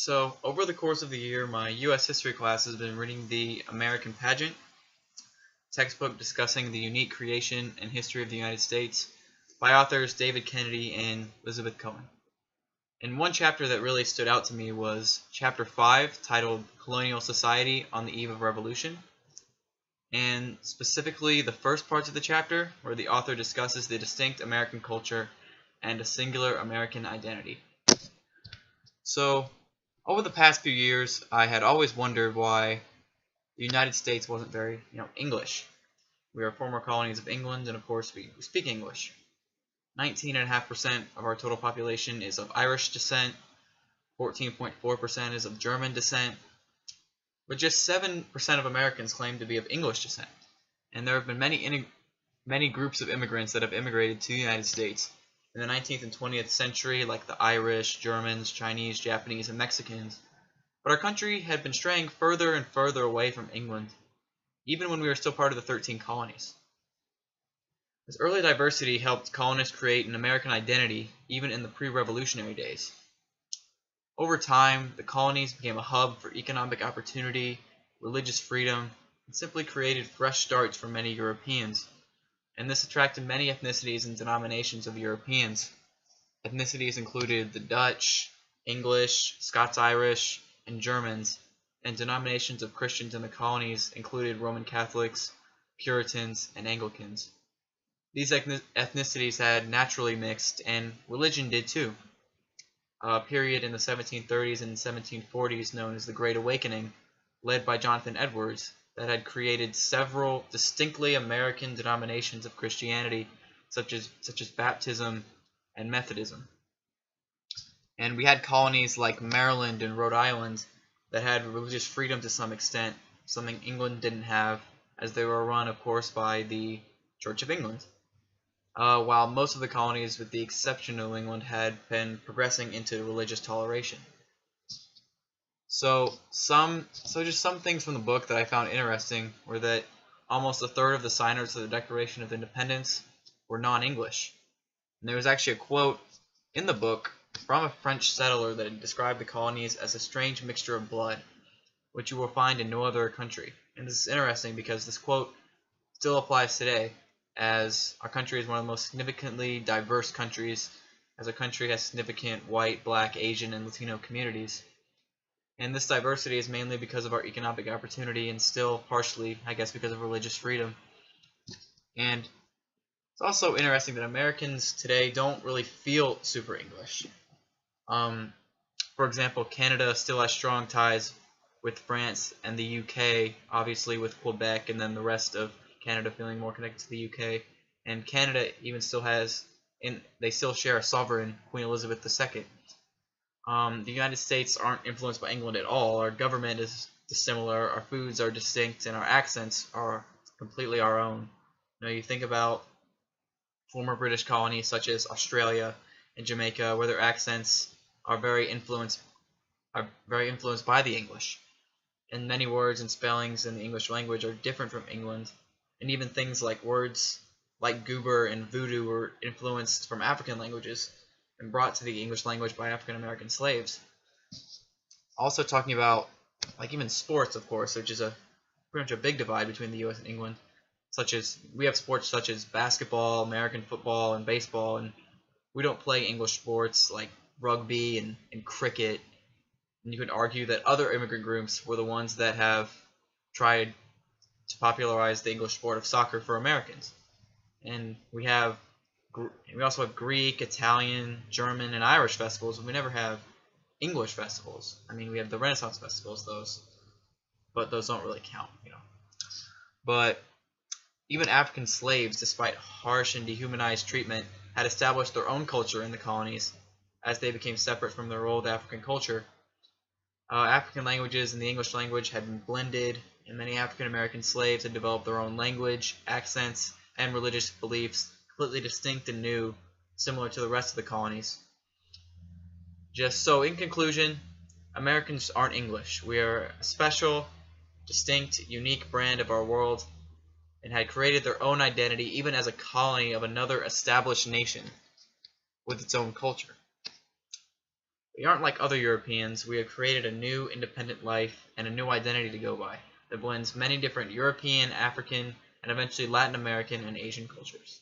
So, over the course of the year, my U.S. history class has been reading the American Pageant textbook discussing the unique creation and history of the United States by authors David Kennedy and Elizabeth Cohen. And one chapter that really stood out to me was Chapter 5, titled Colonial Society on the Eve of Revolution, and specifically the first parts of the chapter where the author discusses the distinct American culture and a singular American identity. So, over the past few years, I had always wondered why the United States wasn't very, English. We are former colonies of England, and of course we speak English. 19.5% of our total population is of Irish descent, 14.4% is of German descent, but just 7% of Americans claim to be of English descent. And there have been many groups of immigrants that have immigrated to the United States in the 19th and 20th century, like the Irish, Germans, Chinese, Japanese, and Mexicans. But our country had been straying further and further away from England, even when we were still part of the 13 colonies. This early diversity helped colonists create an American identity, even in the pre-revolutionary days. Over time, the colonies became a hub for economic opportunity, religious freedom, and simply created fresh starts for many Europeans. And this attracted many ethnicities and denominations of Europeans. Ethnicities included the Dutch, English, Scots-Irish, and Germans, and denominations of Christians in the colonies included Roman Catholics, Puritans, and Anglicans. These ethnicities had naturally mixed, and religion did too. A period in the 1730s and 1740s known as the Great Awakening, led by Jonathan Edwards, that had created several distinctly American denominations of Christianity, such as Baptism and Methodism. And we had colonies like Maryland and Rhode Island that had religious freedom to some extent, something England didn't have, as they were run, of course, by the Church of England. While most of the colonies, with the exception of New England, had been progressing into religious toleration. So just some things from the book that I found interesting were that almost a third of the signers of the Declaration of Independence were non-English. And there was actually a quote in the book from a French settler that described the colonies as a strange mixture of blood, which you will find in no other country. And this is interesting because this quote still applies today, as our country is one of the most significantly diverse countries, as our country has significant white, black, Asian, and Latino communities. And this diversity is mainly because of our economic opportunity and still partially, I guess, because of religious freedom. And it's also interesting that Americans today don't really feel super English. For example, Canada still has strong ties with France and the UK, obviously with Quebec and then the rest of Canada feeling more connected to the UK. And Canada even still has, they still share a sovereign, Queen Elizabeth II. The United States aren't influenced by England at all. Our government is dissimilar, our foods are distinct, and our accents are completely our own. You think about former British colonies such as Australia and Jamaica, where their accents are very influenced by the English. And many words and spellings in the English language are different from England. And even things like words like goober and voodoo were influenced from African languages and brought to the English language by African American slaves. Also talking about even sports, of course, which is pretty much a big divide between the US and England. We have sports such as basketball, American football, and baseball, and we don't play English sports like rugby and cricket. And you could argue that other immigrant groups were the ones that have tried to popularize the English sport of soccer for Americans. And we also have Greek, Italian, German, and Irish festivals, and we never have English festivals. We have the Renaissance festivals, but those don't really count, But even African slaves, despite harsh and dehumanized treatment, had established their own culture in the colonies as they became separate from their old African culture. African languages and the English language had been blended, and many African American slaves had developed their own language, accents, and religious beliefs, completely distinct and new, similar to the rest of the colonies. In conclusion, Americans aren't English. We are a special, distinct, unique brand of our world, and had created their own identity even as a colony of another established nation with its own culture. We aren't like other Europeans. We have created a new independent life and a new identity to go by that blends many different European, African, and eventually Latin American and Asian cultures.